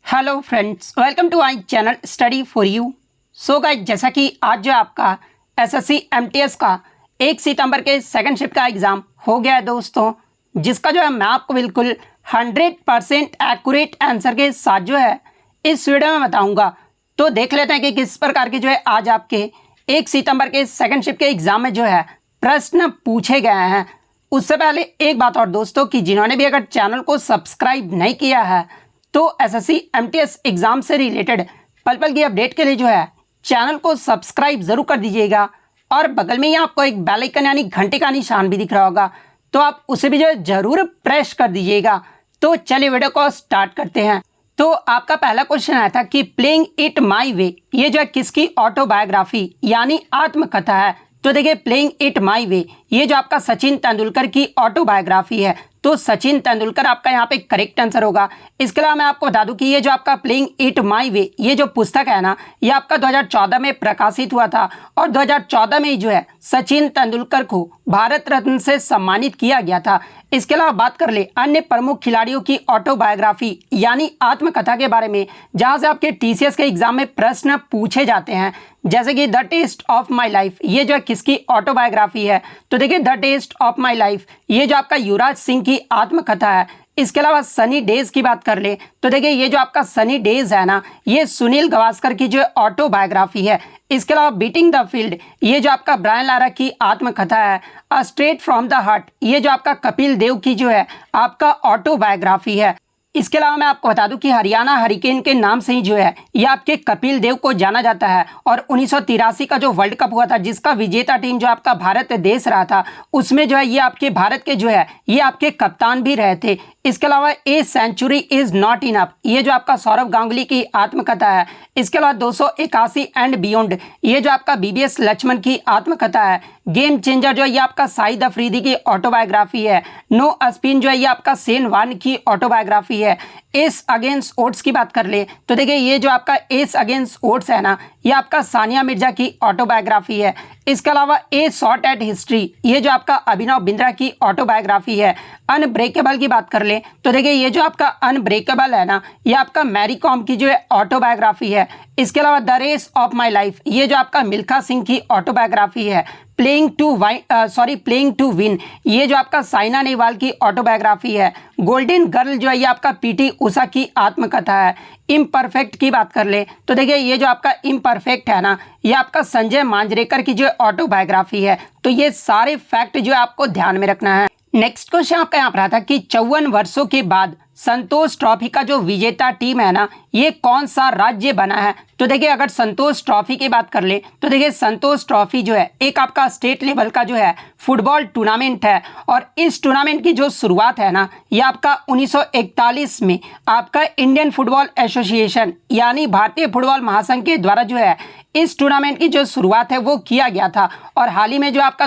Hello friends, welcome to my channel study for you. So guys, जैसा कि आज जो आपका एसएससी एमटीएस का 1 सितंबर के सेकंड शिफ्ट का एग्ज़ाम हो गया है दोस्तों, जिसका जो है मैं आपको बिल्कुल 100% एक्यूरेट आंसर के साथ जो है इस वीडियो में बताऊंगा। तो देख लेते हैं कि किस प्रकार के जो है आज आपके 1 सितंबर के सेकंड शिफ्ट के एग्ज़ाम में जो है प्रश्न पूछे गए हैं। उससे पहले एक बात और दोस्तों, कि जिन्होंने भी अगर चैनल को सब्सक्राइब नहीं किया है तो एसएससी एमटीएस एग्जाम से रिलेटेड पल पल की अपडेट के लिए जो है चैनल को सब्सक्राइब जरूर कर दीजिएगा। और बगल में ही आपको एक बेल आइकन यानी घंटे का निशान भी दिख रहा होगा, तो आप उसे भी जो है जरूर प्रेस कर दीजिएगा। तो चलिए वीडियो को स्टार्ट करते हैं। तो आपका पहला क्वेश्चन आया था कि प्लेइंग इट माई वे, ये जो है किसकी ऑटोबायोग्राफी यानी आत्मकथा है। तो देखिए, प्लेइंग इट माई वे ये जो आपका सचिन तेंदुलकर की ऑटोबायोग्राफी है, तो सचिन तेंदुलकर आपका यहाँ पे करेक्ट आंसर होगा। इसके अलावा मैं आपको बता दूं कि ये जो आपका प्लेइंग इट माई वे ये जो पुस्तक है ना, ये आपका 2014 में प्रकाशित हुआ था और 2014 में ही जो है सचिन तेंदुलकर को भारत रत्न से सम्मानित किया गया था। इसके अलावा बात कर ले अन्य प्रमुख खिलाड़ियों की ऑटोबायोग्राफी यानी आत्मकथा के बारे में, जहां से आपके टीसीएस के एग्जाम में प्रश्न पूछे जाते हैं, जैसे कि the test of my life ये जो है किसकी ऑटोबायोग्राफी है। तो देखिए, the test of my life ये जो आपका युवराज सिंह की आत्मकथा है। इसके अलावा सनी डेज की बात कर ले तो देखिए, ये जो आपका सनी डेज है ना, ये सुनील गावस्कर की जो ऑटोबायोग्राफी है। इसके अलावा बीटिंग द फील्ड ये जो आपका ब्रायन लारा की आत्मकथा है। A straight from the heart ये जो आपका कपिल देव की जो है आपका ऑटोबायोग्राफी है। इसके अलावा मैं आपको बता दूं कि हरियाणा हरिकेन के नाम से ही जो है ये आपके कपिल देव को जाना जाता है। और 1983 का जो वर्ल्ड कप हुआ था, जिसका विजेता टीम जो आपका भारत देश रहा था, उसमें जो है ये आपके भारत के जो है ये आपके कप्तान भी रहे थे। इसके अलावा a century is not enough ये जो आपका सौरव गांगुली की आत्मकथा है। इसके अलावा 281 एंड बियॉन्ड ये जो आपका बीबीएस लक्ष्मण की आत्मकथा है। गेम चेंजर जो है ये आपका शाहिद अफरीदी की ऑटोबायोग्राफी है। नो स्पिन जो है ये आपका शेन वॉर्न की ऑटोबायोग्राफी है। एस अगेंस्ट ओड्स की बात कर ले तो देखिए, ये जो आपका एस अगेंस्ट ओड्स है ना, ये आपका सानिया मिर्जा की ऑटोबायोग्राफी है। इसके अलावा ए शॉट एट हिस्ट्री ये जो आपका अभिनव बिंद्रा की ऑटोबायोग्राफी है। अनब्रेकेबल की बात कर ले तो देखिए, ये जो आपका अनब्रेकेबल है ना, ये आपका मैरी कॉम की जो है ऑटोबायोग्राफी है। इसके अलावा the race of my life ये जो आपका मिल्खा सिंह की ऑटोबायोग्राफी है। प्लेइंग टू विन ये जो आपका साइना नेहवाल की ऑटोबायोग्राफी है। गोल्डन गर्ल जो है ये आपका पीटी उषा की आत्मकथा है। इम्परफेक्ट की बात कर ले तो देखिए, ये जो आपका इम्परफेक्ट है ना, ये आपका संजय मांजरेकर की जो ऑटोबायोग्राफी है। तो ये सारे फैक्ट जो है आपको ध्यान में रखना है। नेक्स्ट क्वेश्चन आपका यहाँ पर आता कि 54 वर्षों के बाद संतोष ट्रॉफी का जो विजेता टीम है ना, ये कौन सा राज्य बना है। तो देखिए, अगर संतोष ट्रॉफी की बात कर ले तो देखिए, संतोष ट्रॉफी जो है एक आपका स्टेट लेवल का जो है फुटबॉल टूर्नामेंट है। और इस टूर्नामेंट की जो शुरुआत है ना, ये आपका 1941 में आपका इंडियन फुटबॉल एसोसिएशन यानी भारतीय फुटबॉल महासंघ के द्वारा जो है इस टूर्नामेंट की जो शुरुआत है वो किया गया था। और हाल ही में जो आपका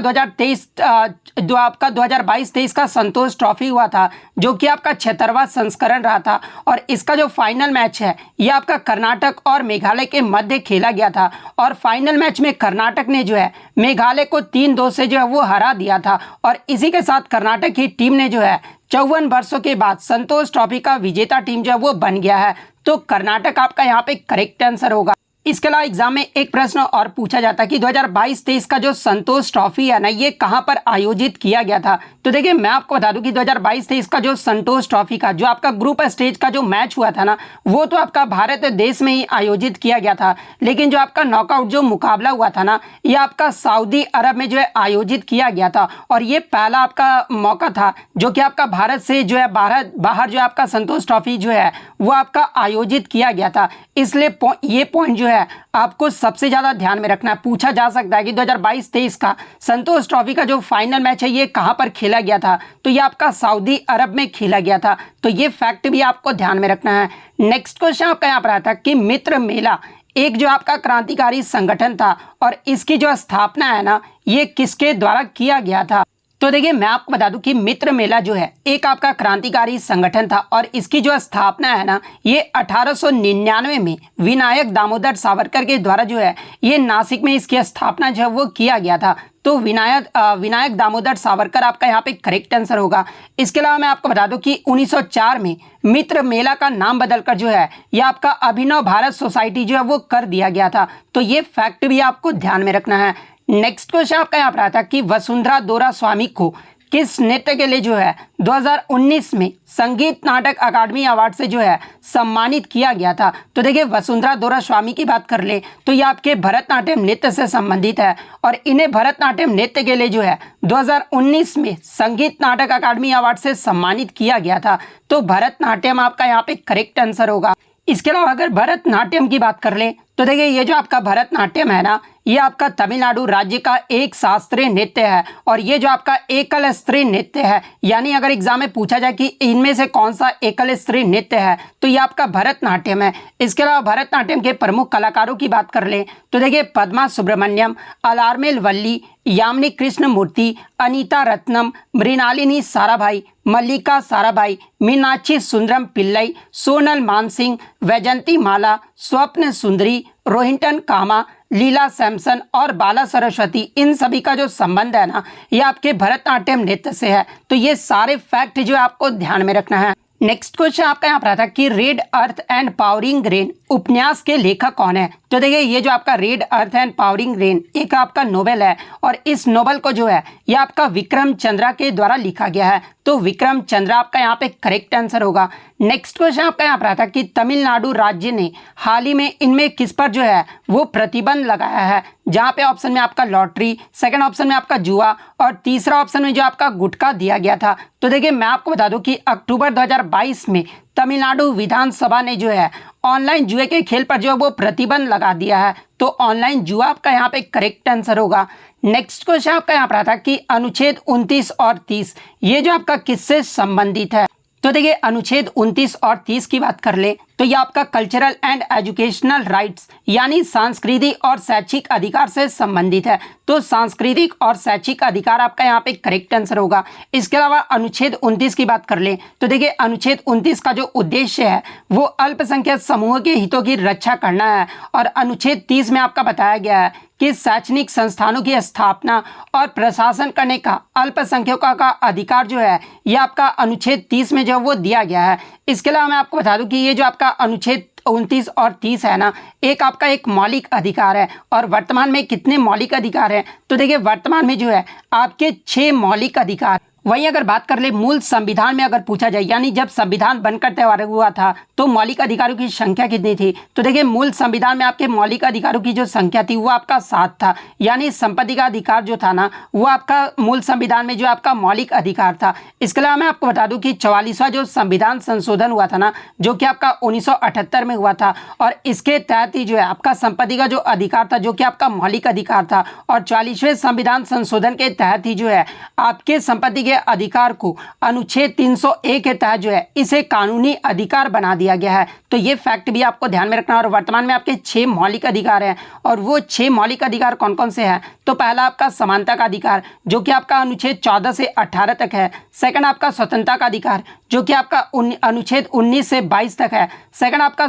2022-23 का संतोष ट्रॉफी हुआ था, जो कि आपका 76वां संस्करण रहा था। और इसका जो फाइनल मैच है ये आपका कर्नाटक और मेघालय के मध्य खेला गया था। और फाइनल मैच में कर्नाटक ने जो है मेघालय को 3-2 से जो है वो हरा दिया था। और इसी के साथ कर्नाटक की टीम ने जो है 54 वर्षों के बाद संतोष ट्रॉफी का विजेता टीम जो है वो बन गया है। तो कर्नाटक आपका यहाँ पे करेक्ट आंसर होगा। इसके अलावा एग्जाम में एक प्रश्न और पूछा जाता है कि 2022-23 का जो संतोष ट्रॉफी है ना, ये कहां पर आयोजित किया गया था। तो देखिए, मैं आपको बता दूं कि 2022-23 का जो संतोष ट्रॉफी का जो आपका ग्रुप स्टेज का जो मैच हुआ था ना, वो तो आपका भारत देश में ही आयोजित किया गया था। लेकिन जो आपका नॉकआउट जो मुकाबला हुआ था ना, ये आपका सऊदी अरब में जो है आयोजित किया गया था। और ये पहला आपका मौका था जो कि आपका भारत से जो है बाहर जो आपका संतोष ट्रॉफी जो है वो आपका आयोजित किया गया था। इसलिए ये पॉइंट जो है आपको सबसे ज्यादा ध्यान में रखना है। पूछा जा सकता है कि 2022-23 का संतोष ट्रॉफी का जो फाइनल मैच है ये कहां पर खेला गया था। तो ये आपका सऊदी अरब में खेला गया था। तो ये फैक्ट भी आपको ध्यान में रखना है। नेक्स्ट क्वेश्चन आपका यहाँ पर आता है कि मित्र मेला एक जो आपका क्रांतिकारी संगठन था और इसकी जो स्थापना है ना, ये किसके द्वारा किया गया था। तो देखिए मैं आपको बता दूं कि मित्र मेला जो है एक आपका क्रांतिकारी संगठन था और इसकी जो स्थापना है ना ये 1899 में विनायक दामोदर सावरकर के द्वारा जो है ये नासिक में इसकी स्थापना जो है वो किया गया था। तो विनायक दामोदर सावरकर आपका यहाँ पे करेक्ट आंसर होगा। इसके अलावा मैं आपको बता दूं कि 1904 में मित्र मेला का नाम बदलकर जो है यह आपका अभिनव भारत सोसाइटी जो है वो कर दिया गया था। तो ये फैक्ट भी आपको ध्यान में रखना है। नेक्स्ट क्वेश्चन आपका यहाँ पर आता कि वसुंधरा दोरा स्वामी को किस नृत्य के लिए जो है 2019 में संगीत नाटक अकादमी अवार्ड से जो है सम्मानित किया गया था। तो देखिए वसुंधरा दोरा स्वामी की बात कर ले तो ये आपके भरतनाट्यम नृत्य से संबंधित है और इन्हें भरतनाट्यम नृत्य के लिए जो है 2019 में संगीत नाटक अकादमी अवार्ड से सम्मानित किया गया था। तो भरतनाट्यम आपका यहाँ पे करेक्ट आंसर होगा। इसके अलावा अगर भरतनाट्यम की बात कर ले तो देखिए ये जो आपका भरतनाट्यम है ना ये आपका तमिलनाडु राज्य का एक शास्त्रीय नृत्य है और ये जो आपका एकल स्त्री नृत्य है, यानी अगर एग्जाम में पूछा जाए कि इनमें से कौन सा एकल स्त्री नृत्य है तो ये आपका भरतनाट्यम है। इसके अलावा भरतनाट्यम के प्रमुख कलाकारों की बात कर ले तो देखिए पद्मा सुब्रमण्यम, अलारमेल वल्ली, यामिनी कृष्णमूर्ति, अनीता रत्नम, मृणालिनी साराभाई, मल्लिका साराभाई, मीनाक्षी सुंदरम पिल्लई, सोनल मानसिंह, वैजंती माला, स्वप्न सुंदरी, रोहिंटन कामा, लीला सैमसन और बाला सरस्वती, इन सभी का जो संबंध है ना ये आपके भरतनाट्यम नृत्य से है। तो ये सारे फैक्ट जो आपको ध्यान में रखना है। नेक्स्ट क्वेश्चन आपका यहाँ पर आता कि red earth and powering rain उपन्यास के लेखक कौन है। तो देखिए ये जो आपका red earth and powering rain एक आपका नोवेल है और इस नोवेल को जो है ये आपका विक्रम चंद्रा के द्वारा लिखा गया है। तो विक्रम चंद्रा आपका यहाँ पे करेक्ट आंसर होगा। नेक्स्ट क्वेश्चन आपका यहाँ पर आता कि तमिलनाडु राज्य ने हाल ही में इनमें किस पर जो है वो प्रतिबंध लगाया है, जहाँ पे ऑप्शन में आपका लॉटरी, सेकंड ऑप्शन में आपका जुआ और तीसरा ऑप्शन में जो आपका गुटखा दिया गया था। तो देखिए मैं आपको बता दूं कि अक्टूबर 2022 में तमिलनाडु विधानसभा ने जो है ऑनलाइन जुए के खेल पर जो है वो प्रतिबंध लगा दिया है। तो ऑनलाइन जुआ आपका यहाँ पे करेक्ट आंसर होगा। नेक्स्ट क्वेश्चन आपका यहाँ पर आता कि अनुच्छेद 29 और 30 ये जो आपका किससे संबंधित है। तो देखिए अनुच्छेद 29 और 30 की बात कर ले तो ये आपका कल्चरल एंड एजुकेशनल राइट्स यानी सांस्कृतिक और शैक्षिक अधिकार से संबंधित है। तो सांस्कृतिक और शैक्षिक अधिकार आपका यहाँ पे करेक्ट आंसर होगा। इसके अलावा अनुच्छेद 29 की बात कर ले तो देखिए अनुच्छेद 29 का जो उद्देश्य है वो अल्पसंख्यक समूह के हितों की रक्षा करना है और अनुच्छेद 30 में आपका बताया गया है कि शैक्षणिक संस्थानों की स्थापना और प्रशासन करने का अल्पसंख्यकों का अधिकार जो है ये आपका अनुच्छेद 30 में जो वो दिया गया है। इसके अलावा मैं आपको बता दूं कि ये जो आपका अनुच्छेद 29 और 30 है ना एक आपका एक मौलिक अधिकार है और वर्तमान में कितने मौलिक अधिकार हैं। तो देखिए वर्तमान में जो है आपके 6 मौलिक अधिकार। वहीं अगर बात कर ले मूल संविधान में अगर पूछा जाए यानी जब संविधान बनकर तैयार हुआ था तो मौलिक अधिकारों की संख्या कितनी थी। तो देखिए मूल संविधान में आपके मौलिक अधिकारों की जो संख्या थी वो आपका 7 था, यानी संपत्ति का अधिकार जो था ना वो आपका मूल संविधान में जो आपका मौलिक अधिकार था। इसके अलावा मैं आपको बता दूं कि 44वां जो संविधान संशोधन हुआ था ना जो कि आपका 1978 में हुआ था और इसके तहत ही जो है आपका संपत्ति का जो अधिकार था जो कि आपका मौलिक अधिकार था और 44वें संविधान संशोधन के तहत ही जो है आपके संपत्ति अधिकार को अनुच्छेद 301 के तहत जो है इसे कानूनी अधिकार बना दिया गया है। तो ये फैक्ट भी आपको ध्यान में रखना और वर्तमान में आपके 6 मौलिक अधिकार हैं और वो 6 मौलिक अधिकार कौन कौन से हैं। तो पहला आपका समानता का अधिकार जो कि आपका अनुच्छेद 14 से 18 तक है। सेकंड आपका स्वतंत्रता का अधिकार जो कि आपका अनुच्छेद 19 से 22 तक है। सेकंड आपका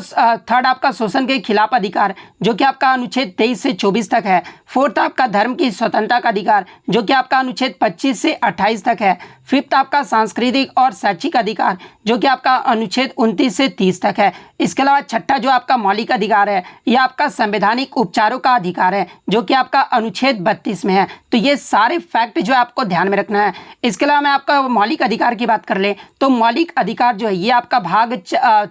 थर्ड आपका शोषण के खिलाफ अधिकार जो कि आपका अनुच्छेद 23 से 24 तक है। फोर्थ आपका धर्म की स्वतंत्रता का अधिकार जो कि आपका अनुच्छेद 25 से 28 तक है। फिफ्थ आपका सांस्कृतिक और शैक्षिक अधिकार जो कि आपका अनुच्छेद 29 से 30 तक है। इसके अलावा छठा जो आपका मौलिक अधिकार है यह आपका संवैधानिक उपचारों का अधिकार है जो कि आपका अनुच्छेद 32 में है। तो ये सारे फैक्ट जो आपको ध्यान में रखना है। इसके अलावा मैं आपका मौलिक अधिकार की बात कर ले तो मौलिक अधिकार जो है ये आपका भाग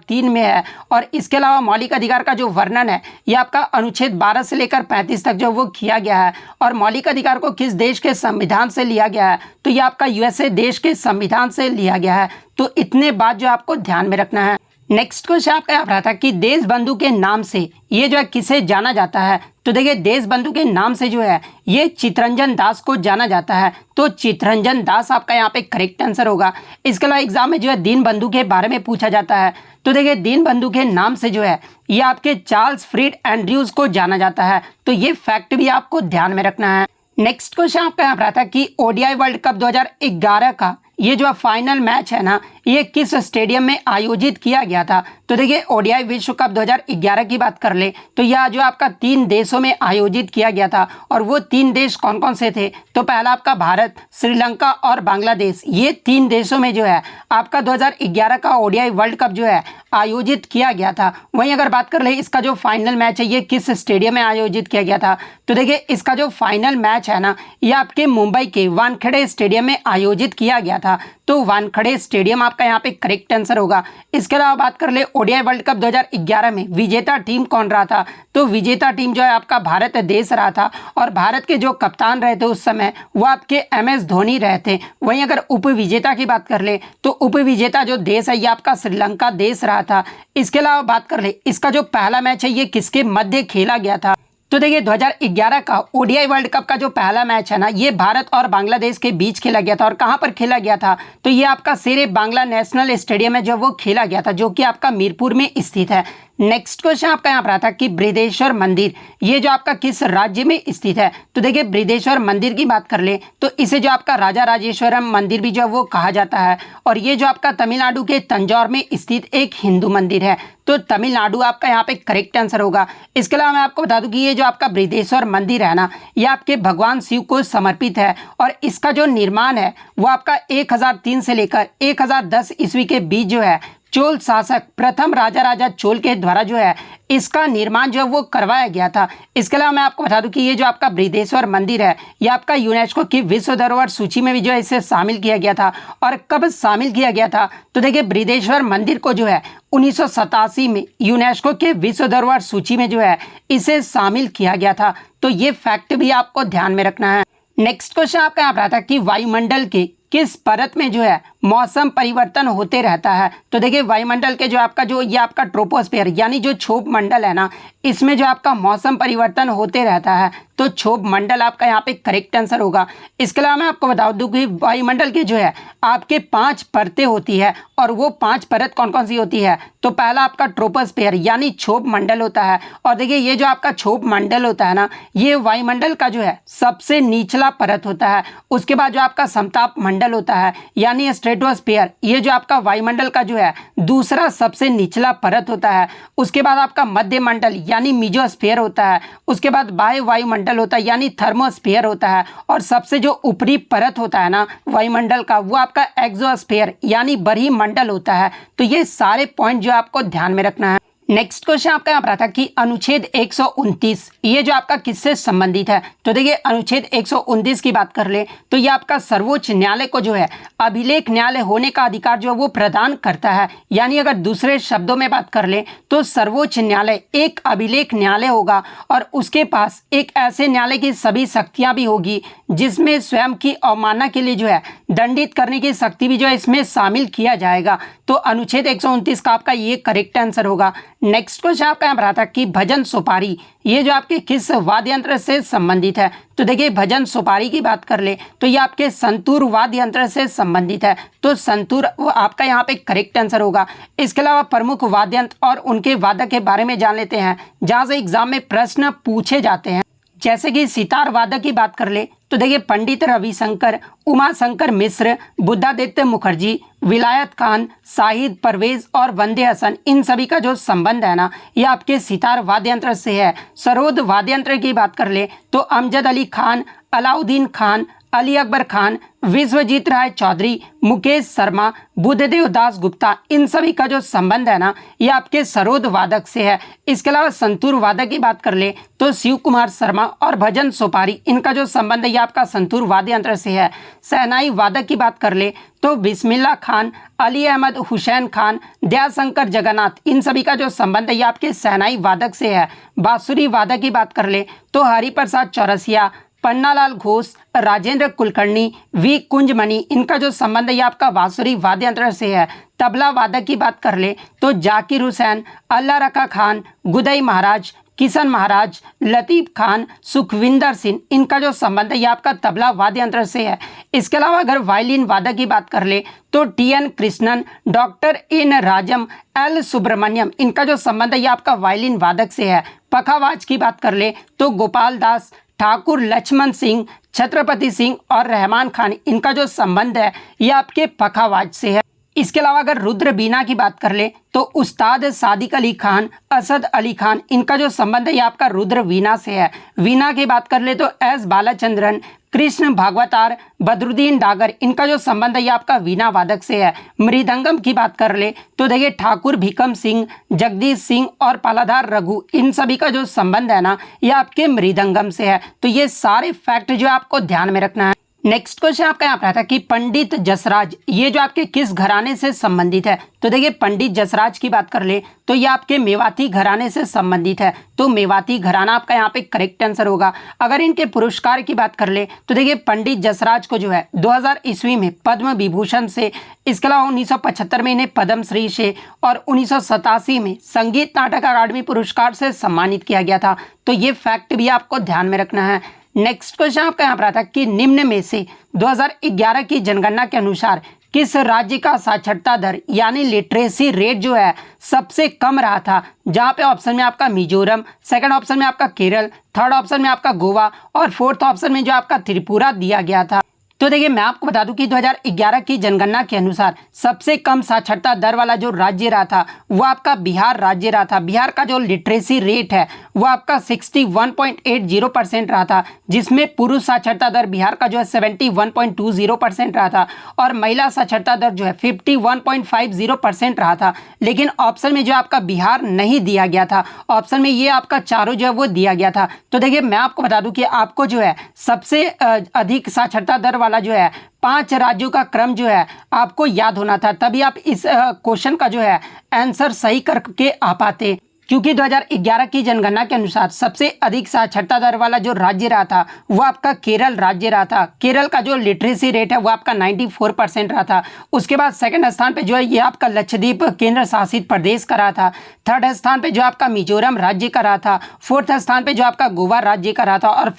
3 में है और इसके अलावा मौलिक अधिकार का जो वर्णन है ये आपका अनुच्छेद 12 से लेकर 35 तक जो वो किया गया है और मौलिक अधिकार को किस देश के संविधान से लिया गया है तो ये आपका यूएसए देश के संविधान से लिया गया है। तो इतने बात जो आपको ध्यान में रखना है। नेक्स्ट क्वेश्चन आपका यहाँ पर आता है कि देश बंधु के नाम से ये जो है किसे जाना जाता है। तो देखिए देश बंधु के नाम से जो है ये चितरंजन दास को जाना जाता है। तो चितरंजन दास आपका यहाँ पे करेक्ट आंसर होगा। इसके अलावा एग्जाम में जो है दीन बंधु के बारे में पूछा जाता है। तो देखिए दीन बंधु के नाम से जो है ये आपके चार्ल्स फ्रीड एंड्रयूज को जाना जाता है। तो ये फैक्ट भी आपको ध्यान में रखना है। नेक्स्ट क्वेश्चन आपका यहाँ पर आता है कि ओडीआई वर्ल्ड कप 2011 का ये जो फाइनल मैच है ना, ये किस स्टेडियम में आयोजित किया गया था। तो देखिए ओडीआई विश्व कप 2011 की बात कर ले तो यह जो आपका 3 देशों में आयोजित किया गया था, और वो 3 देश कौन कौन से थे। तो पहला आपका भारत, श्रीलंका और बांग्लादेश, ये 3 देशों में जो है आपका 2011 का ओडीआई वर्ल्ड कप जो है आयोजित किया गया था। वहीं अगर बात कर ले इसका जो फाइनल मैच है ये किस स्टेडियम में आयोजित किया गया था। तो देखिए इसका जो फाइनल मैच है ना, ये आपके मुंबई के वानखेड़े स्टेडियम में आयोजित किया गया था। तो वानखेड़े स्टेडियम आपका यहाँ पे करेक्ट आंसर होगा। इसके अलावा बात कर ले ओडीआई वर्ल्ड कप 2011 में विजेता टीम कौन रहा था। तो विजेता टीम जो है आपका भारत देश रहा था, और भारत के जो कप्तान रहे थे उस समय वो आपके MS धोनी रहे थे। वहीं अगर उप विजेता की बात कर ले तो उप विजेता जो देश है ये आपका श्रीलंका देश रहा था। इसके अलावा बात कर ले इसका जो पहला मैच है ये किसके मध्य खेला गया था। तो देखिए 2011 का ओडीआई वर्ल्ड कप का जो पहला मैच है ना, ये भारत और बांग्लादेश के बीच खेला गया था। और कहां पर खेला गया था। तो ये आपका शेरे बांग्ला नेशनल स्टेडियम है जो वो खेला गया था, जो कि आपका मीरपुर में स्थित है। नेक्स्ट क्वेश्चन आपका यहाँ पर आता है कि बृहदेश्वर मंदिर ये जो आपका किस राज्य में स्थित है। तो देखिए बृहदेश्वर मंदिर की बात कर ले तो इसे जो आपका राजा राजेश्वरम मंदिर भी जो वो कहा जाता है, और ये जो आपका तमिलनाडु के तंजौर में स्थित एक हिंदू मंदिर है। तो तमिलनाडु आपका यहाँ पे करेक्ट आंसर होगा। इसके अलावा मैं आपको बता दूं कि ये जो आपका बृहदेश्वर मंदिर है ना, ये आपके भगवान शिव को समर्पित है, और इसका जो निर्माण है वो आपका 1003 से लेकर 1010 ईस्वी के बीच जो है चोल शासक प्रथम राजा चोल के द्वारा जो है इसका निर्माण जो है वो करवाया गया था। इसके अलावा मैं आपको बता दूं कि ये जो आपका बृहदेश्वर मंदिर है ये आपका यूनेस्को की विश्व धरोहर सूची में भी जो है इसे शामिल किया गया था। और कब शामिल किया गया था। तो देखिए बृहदेश्वर मंदिर को जो है 1987 में यूनेस्को के विश्व धरोहर सूची में जो है इसे शामिल किया गया था। तो ये फैक्ट भी आपको ध्यान में रखना है। नेक्स्ट क्वेश्चन आपका यहाँ पर आता है कि वायुमंडल के किस परत में जो है मौसम परिवर्तन होते रहता है। तो देखिए वायुमंडल के जो आपका जो ये आपका ट्रोपोस्फेयर यानी जो क्षोभ मंडल है ना, इसमें जो आपका मौसम परिवर्तन होते रहता है। तो क्षोभ मंडल आपका यहाँ पे करेक्ट आंसर होगा। इसके अलावा मैं आपको बता दूं कि वायुमंडल के जो है आपके 5 परतें होती है, और वो 5 परत कौन कौन सी होती है। तो पहला आपका ट्रोपोस्फेयर यानी क्षोभ मंडल होता है, और देखिए ये जो आपका क्षोभ मंडल होता है ना, ये वायुमंडल का जो है सबसे निचला परत होता है। उसके बाद जो आपका समताप मंडल होता है यानी स्ट्रेटोस्फेयर, ये जो आपका वायुमंडल का जो है दूसरा सबसे निचला परत होता है। उसके बाद आपका मध्य मंडल यानी मीजोस्फेयर होता है। उसके बाद बाह्य वायुमंडल होता है यानी थर्मोस्फेयर होता है, और सबसे जो ऊपरी परत होता है ना वायुमंडल का वो आपका एक्सोस्फेयर यानी बरही मंडल होता है। तो ये सारे पॉइंट जो आपको ध्यान में रखना है। नेक्स्ट क्वेश्चन आपका यहाँ पर आता है कि अनुच्छेद 129 ये जो आपका किससे संबंधित है। तो देखिए अनुच्छेद 129 की बात कर ले तो ये आपका सर्वोच्च न्यायालय को जो है अभिलेख न्यायालय होने का अधिकार जो वो प्रदान करता है। यानी अगर दूसरे शब्दों में बात कर ले तो सर्वोच्च न्यायालय एक अभिलेख न्यायालय होगा, और उसके पास एक ऐसे न्यायालय की सभी शक्तियां भी होगी जिसमें स्वयं की अवमानना के लिए जो है दंडित करने की शक्ति भी जो है इसमें शामिल किया जाएगा। तो अनुच्छेद 129 का आपका ये करेक्ट आंसर होगा। नेक्स्ट क्वेश्चन आपका यहाँ पर आता कि भजन सुपारी ये जो आपके किस वाद्य यंत्र से संबंधित है। तो देखिए भजन सुपारी की बात कर ले तो ये आपके संतूर वाद्य यंत्र से संबंधित है। तो संतूर वो आपका यहाँ पे करेक्ट आंसर होगा। इसके अलावा प्रमुख वाद्य यंत्र और उनके वादक के बारे में जान लेते हैं जहाँ से एग्जाम में प्रश्न पूछे जाते हैं। जैसे कि सितार वादक की बात कर ले तो देखिए पंडित रविशंकर, उमाशंकर मिश्र, बुद्धादित्य मुखर्जी, विलायत खान, शाहिद परवेज और वंदे हसन, इन सभी का जो संबंध है ना ये आपके सितार वाद्य यंत्र से है। सरोद वाद्य यंत्र की बात कर ले तो अमजद अली खान, अलाउद्दीन खान, अली अकबर खान, विश्वजीत राय चौधरी, मुकेश शर्मा, बुद्धदेव दास गुप्ता, इन सभी का जो संबंध है ना ये आपके सरोद वादक से है। इसके अलावा संतूर वादक की बात कर ले तो शिव कुमार शर्मा और भजन सुपारी, इनका जो संबंध है ये आपका संतूर वाद्य यंत्र से है। शहनाई वादक की बात कर ले तो बिस्मिल्लाह खान, अली अहमद हुसैन खान, दयाशंकर जगन्नाथ, इन सभी का जो संबंध है ये आपके शहनाई वादक से है। बांसुरी वादक की बात कर ले तो हरिप्रसाद चौरसिया, पन्नालाल घोष, राजेंद्र कुलकर्णी, वी कुंजमणि, इनका जो संबंध है ये आपका बांसुरी वाद्य यंत्र से है। तबला वादक की बात कर ले तो जाकिर हुसैन, अल्लाह रखा खान, गुदई महाराज, किशन महाराज, लतीफ़ खान, सुखविंदर सिंह, इनका जो संबंध है ये आपका तबला वाद्य यंत्र से है। इसके अलावा अगर वायलिन वादक की बात कर ले तो T N. Krishnan, doctor N. Rajam, L. Subramaniam, इनका जो संबंध है ये आपका वायलिन वादक से है। पखावाज की बात कर ले तो गोपाल दास, ठाकुर लक्ष्मण सिंह, छत्रपति सिंह और रहमान खान, इनका जो संबंध है ये आपके पखावाज से है। इसके अलावा अगर रुद्र बीना की बात कर ले तो उस्ताद सादिक अली खान, असद अली खान, इनका जो संबंध है ये आपका रुद्र वीणा से है। वीणा की बात कर ले तो एस बालाचंद्रन, कृष्ण भागवतार, बदरुद्दीन डागर, इनका जो संबंध है ये आपका वीणा वादक से है। मृदंगम की बात कर ले तो देखिए ठाकुर भीकम सिंह, जगदीश सिंह और पालाधार रघु, इन सभी का जो संबंध है ना ये आपके मृदंगम से है। तो ये सारे फैक्ट जो आपको ध्यान में रखना है। नेक्स्ट क्वेश्चन आपका यहाँ पर आता है कि पंडित जसराज ये जो आपके किस घराने से संबंधित है। तो देखिए पंडित जसराज की बात कर ले तो ये आपके मेवाती घराने से संबंधित है। तो मेवाती घराना आपका यहाँ पे करेक्ट आंसर होगा। अगर इनके पुरस्कार की बात कर ले तो देखिए पंडित जसराज को जो है 2000 ईस्वी में पद्म विभूषण से, इसके अलावा 1975 में इन्हें पद्मश्री से और 1987 में संगीत नाटक अकादमी पुरस्कार से सम्मानित किया गया था। तो ये फैक्ट भी आपको ध्यान में रखना है। नेक्स्ट क्वेश्चन आपका यहाँ पर आता है कि निम्न में से 2011 की जनगणना के अनुसार किस राज्य का साक्षरता दर यानी लिटरेसी रेट जो है सबसे कम रहा था। जहाँ पे ऑप्शन में आपका मिजोरम, सेकंड ऑप्शन में आपका केरल, थर्ड ऑप्शन में आपका गोवा और फोर्थ ऑप्शन में जो आपका त्रिपुरा दिया गया था। तो देखिए मैं आपको बता दूं कि 2011 की जनगणना के अनुसार सबसे कम साक्षरता दर वाला जो राज्य रहा था वो आपका बिहार राज्य रहा था। बिहार का जो लिटरेसी रेट है वो आपका 61.80% रहा था, जिसमें पुरुष साक्षरता दर बिहार का जो है 71.20% रहा था और महिला साक्षरता दर जो है 51.50% रहा था। लेकिन ऑप्शन में जो आपका बिहार नहीं दिया गया था, ऑप्शन में ये आपका चारों जो है वो दिया गया था। तो देखिए मैं आपको बता दूं कि आपको जो है सबसे अधिक साक्षरता दर वाला जो है 5 राज्यों का क्रम जो है आपको याद होना था, तभी आप इस क्वेश्चन का जो है आंसर सही करके आ पाते। क्योंकि 2011 की जनगणना के अनुसार सबसे अधिक साक्षरता दर वाला जो राज्य रहा था वो आपका केरल राज्य रहा था। केरल का जो लिटरेसी रेट है वो आपका 94% रहा था। उसके बाद सेकंड स्थान पे जो है ये आपका लक्षद्वीप केंद्र शासित प्रदेश का रहा था। थर्ड स्थान पे जो आपका मिजोरम राज्य का रहा था। फोर्थ स्थान पे जो आपका गोवा राज्य का रहा था और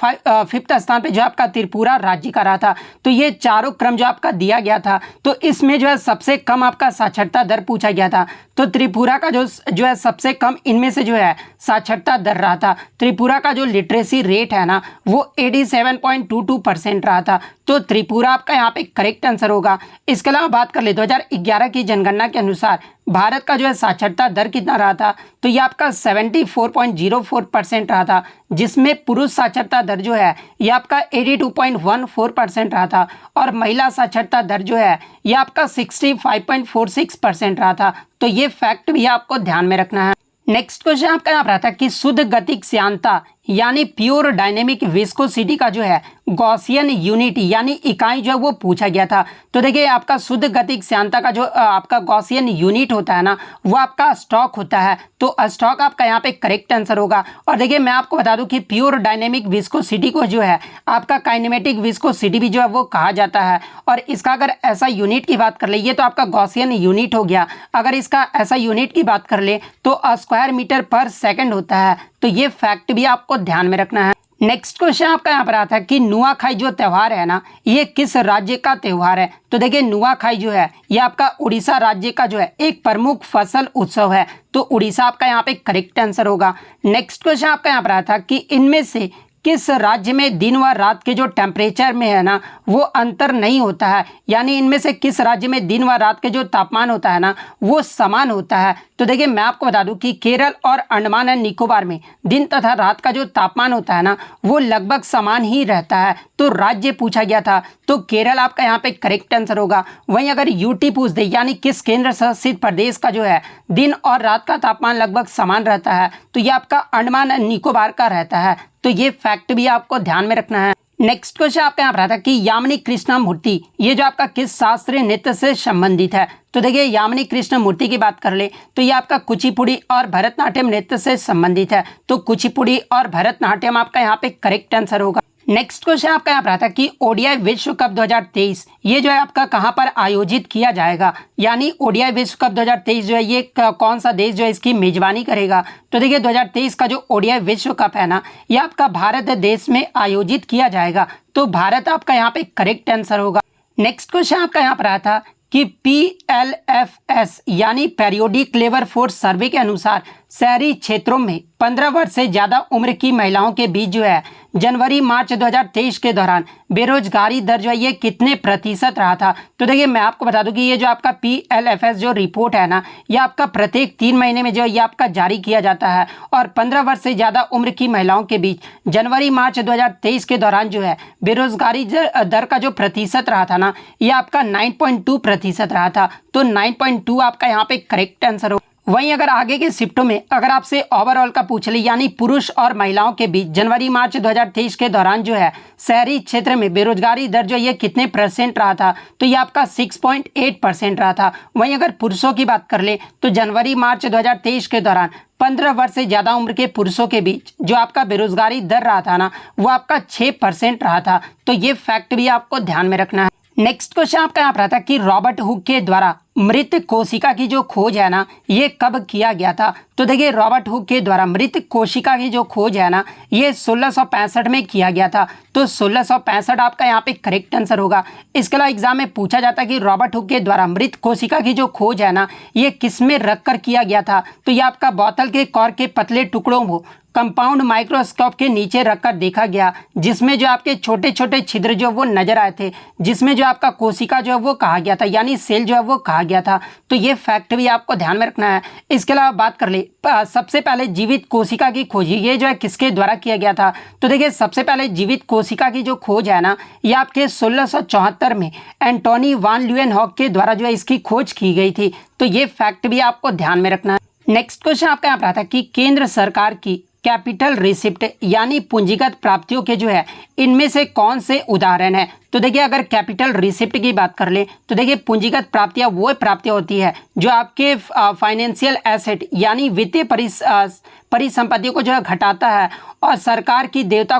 फिफ्थ स्थान पे जो आपका त्रिपुरा राज्य का रहा था। तो ये चारों क्रम जो आपका दिया गया था, तो इसमें जो है सबसे कम आपका साक्षरता दर पूछा गया था। तो त्रिपुरा का जो है सबसे कम इनमें से जो है साक्षरता दर रहा था। त्रिपुरा का जो लिटरेसी रेट है ना वो 87.22% रहा था। तो त्रिपुरा आपका यहाँ पे करेक्ट आंसर होगा। इसके अलावा बात कर ले 2011 की जनगणना के अनुसार भारत का जो है साक्षरता दर कितना रहा था। तो ये आपका 74.04% रहा था, जिसमें पुरुष साक्षरता दर जो है ये आपका 82.14% रहा था और महिला साक्षरता दर जो है ये आपका 65.46% रहा था। तो ये फैक्ट भी आपको ध्यान में रखना है। नेक्स्ट क्वेश्चन आपका यहाँ पर आता है कि शुद्ध गतिक श्यानता यानी प्योर डायनेमिक विस्कोसिटी का जो है गॉसियन यूनिट यानी इकाई जो है वो पूछा गया था। तो देखिए आपका शुद्ध गतिक श्यानता का जो आपका गॉसियन यूनिट होता है ना वो आपका स्टॉक होता है। तो स्टॉक आपका यहाँ पे करेक्ट आंसर होगा। और देखिए मैं आपको बता दूं कि प्योर डायनेमिक विस्कोसिटी को जो है आपका काइनेमेटिक विस्कोसिटी भी जो है वो कहा जाता है। और इसका अगर ऐसा यूनिट की बात कर ले, ये तो आपका गॉसियन यूनिट हो गया। अगर इसका ऐसा यूनिट की बात कर ले तो स्क्वायर मीटर पर सेकेंड होता है। तो ये फैक्ट भी आपको ध्यान में रखना है। नेक्स्ट क्वेश्चन आपका यहाँ पर आता है कि नुआखाई जो त्यौहार है ना ये किस राज्य का त्यौहार है। तो देखिए नुआखाई जो है ये आपका उड़ीसा राज्य का जो है एक प्रमुख फसल उत्सव है। तो उड़ीसा आपका यहाँ पे करेक्ट आंसर होगा। नेक्स्ट क्वेश्चन आपका यहाँ पर आता है कि इनमें से किस राज्य में दिन व रात के जो टेम्परेचर में है ना वो अंतर नहीं होता है, यानी इनमें से किस राज्य में दिन व रात के जो तापमान होता है ना वो समान होता है। तो देखिए मैं आपको बता दूं कि केरल और अंडमान एंड निकोबार में दिन तथा रात का जो तापमान होता है ना वो लगभग समान ही रहता है। तो राज्य पूछा गया था तो केरल आपका यहाँ पे करेक्ट आंसर होगा। वहीं अगर यूटी पूछ दे यानी किस केंद्र शासित प्रदेश का जो है दिन और रात का तापमान लगभग समान रहता है, तो ये आपका अंडमान एंड निकोबार का रहता है। तो ये फैक्ट भी आपको ध्यान में रखना है। नेक्स्ट क्वेश्चन आपका यहाँ पर आता है कि यामिनी कृष्ण मूर्ति ये जो आपका किस शास्त्रीय नृत्य से संबंधित है। तो देखिए यामिनी कृष्ण मूर्ति की बात कर ले तो ये आपका कुचिपुड़ी और भरतनाट्यम नृत्य से संबंधित है। तो कुचिपुड़ी और भरतनाट्यम आपका यहाँ पे करेक्ट आंसर होगा। नेक्स्ट क्वेश्चन आपका यहाँ पर आता है कि ओडीआई विश्व कप 2023 ये जो है आपका कहाँ पर आयोजित किया जाएगा, यानी ओडीआई विश्व कप 2023 जो है ये कौन सा देश जो है इसकी मेजबानी करेगा। तो देखिए 2023 का जो ओडीआई विश्व कप है ना ये आपका भारत देश में आयोजित किया जाएगा। तो भारत आपका यहाँ पे करेक्ट आंसर होगा। नेक्स्ट क्वेश्चन आपका यहाँ पर आया था कि PLFS यानी पीरियोडिक लेबर फोर्स सर्वे के अनुसार शहरी क्षेत्रों में 15 वर्ष से ज़्यादा उम्र की महिलाओं के बीच जो है जनवरी मार्च 2023 के दौरान बेरोजगारी दर जो है ये कितने प्रतिशत रहा था। तो देखिए मैं आपको बता दूं कि ये जो आपका PLFS जो रिपोर्ट है ना, ये आपका प्रत्येक 3 महीने में जो ये आपका जारी किया जाता है। और 15 वर्ष से ज़्यादा उम्र की महिलाओं के बीच जनवरी मार्च 2023 के दौरान जो है बेरोजगारी दर का जो प्रतिशत रहा था ना, ये आपका 9.2% रहा था। तो 9.2 आपका यहाँ पे करेक्ट आंसर हो। वहीं अगर आगे के शिफ्टों में अगर आपसे ओवरऑल का पूछ ले, यानी पुरुष और महिलाओं के बीच जनवरी मार्च 2023 के दौरान जो है शहरी क्षेत्र में बेरोजगारी दर जो ये कितने परसेंट रहा था, तो ये आपका 6.8% रहा था। वहीं अगर पुरुषों की बात कर ले तो जनवरी मार्च 2023 के दौरान 15 वर्ष से ज़्यादा उम्र के पुरुषों के बीच जो आपका बेरोजगारी दर रहा था ना, वो आपका 6% रहा था। तो ये फैक्ट भी आपको ध्यान में रखना है। नेक्स्ट क्वेश्चन आपका यहाँ पर आता है कि रॉबर्ट हुक के द्वारा मृत कोशिका की जो खोज है ना, ये कब किया गया था। तो देखिए रॉबर्ट हुक के द्वारा मृत कोशिका की जो खोज है ना, ये 1665 में किया गया था। तो 1665 आपका यहाँ पे करेक्ट आंसर होगा। इसके अलावा एग्जाम में पूछा जाता है कि रॉबर्ट हुक के द्वारा मृत कोशिका की जो खोज है ना, ये किस में रखकर किया गया था। तो ये आपका बोतल के कॉर्क के पतले टुकड़ों को कंपाउंड माइक्रोस्कोप के नीचे रखकर देखा गया, जिसमें जो आपके छोटे छोटे छिद्र जो वो नजर आए थे, जिसमें जो आपका कोशिका जो है वो कहा गया था, यानी सेल जो है वो कहा गया था। तो ये फैक्ट भी आपको ध्यान में रखना है। इसके अलावा बात कर ले सबसे पहले जीवित कोशिका की खोज ये जो है किसके द्वारा किया गया था। तो देखिए सबसे पहले जीवित कोशिका की जो खोज है ना, ये आपके 1674 में एंटोनी वान ल्यूएनहॉक के द्वारा जो है इसकी खोज की गई थी। तो ये फैक्ट भी आपको ध्यान में रखना है। नेक्स्ट क्वेश्चन आपका यहाँ पर आता है कि केंद्र सरकार की कैपिटल रिसिप्ट यानी पूंजीगत प्राप्तियों के जो है इनमें से कौन से उदाहरण है। तो देखिए अगर कैपिटल रिसिप्ट की बात कर ले तो देखिए पूंजीगत प्राप्तियां वो प्राप्तियां होती है जो आपके फाइनेंशियल एसेट यानी वित्तीय परिसंपत्तियों को जो है घटाता है और सरकार की देयता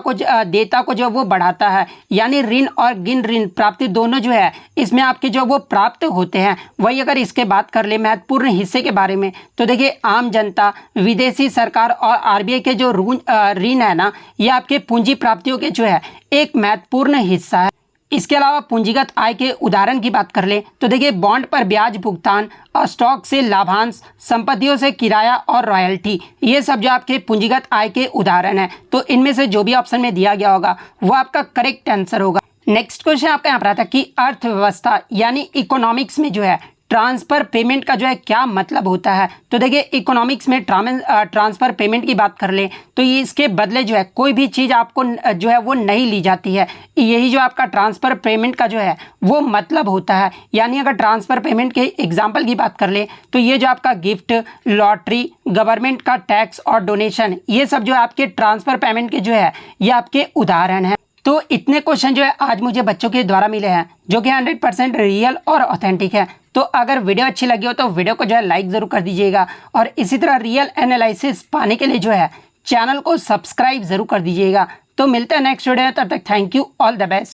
को जो वो बढ़ाता है, यानी ऋण और गिन ऋण प्राप्ति दोनों जो है इसमें आपके जो वो प्राप्त होते हैं। वही अगर इसके बात कर ले महत्वपूर्ण हिस्से के बारे में तो देखिए आम जनता, विदेशी सरकार और RBI के जो ऋण है ना, ये आपके पूंजी प्राप्तियों के जो है एक महत्वपूर्ण हिस्सा है। इसके अलावा पूंजीगत आय के उदाहरण की बात कर ले तो देखिए बॉन्ड पर ब्याज भुगतान और स्टॉक से लाभांश, संपत्तियों से किराया और रॉयल्टी, ये सब जो आपके पूंजीगत आय के उदाहरण है। तो इनमें से जो भी ऑप्शन में दिया गया होगा वो आपका करेक्ट आंसर होगा। नेक्स्ट क्वेश्चन आपका यहाँ पर आता है कि अर्थव्यवस्था यानी इकोनॉमिक्स में जो है ट्रांसफर पेमेंट का जो है क्या मतलब होता है। तो देखिए इकोनॉमिक्स में ट्रांसफर पेमेंट की बात कर ले तो ये इसके बदले जो है कोई भी चीज़ आपको जो है वो नहीं ली जाती है। यही जो आपका ट्रांसफर पेमेंट का जो है वो मतलब होता है। यानी अगर ट्रांसफर पेमेंट के एग्जाम्पल की बात कर ले तो ये जो आपका गिफ्ट, लॉटरी, गवर्नमेंट का टैक्स और डोनेशन, ये सब जो है आपके ट्रांसफर पेमेंट के जो है ये आपके उदाहरण हैं। तो इतने क्वेश्चन जो है आज मुझे बच्चों के द्वारा मिले हैं जो कि 100% रियल और ऑथेंटिक है। तो अगर वीडियो अच्छी लगी हो तो वीडियो को जो है लाइक ज़रूर कर दीजिएगा और इसी तरह रियल एनालिसिस पाने के लिए जो है चैनल को सब्सक्राइब ज़रूर कर दीजिएगा। तो मिलते हैं नेक्स्ट वीडियो में, तब तक thank you, all the best.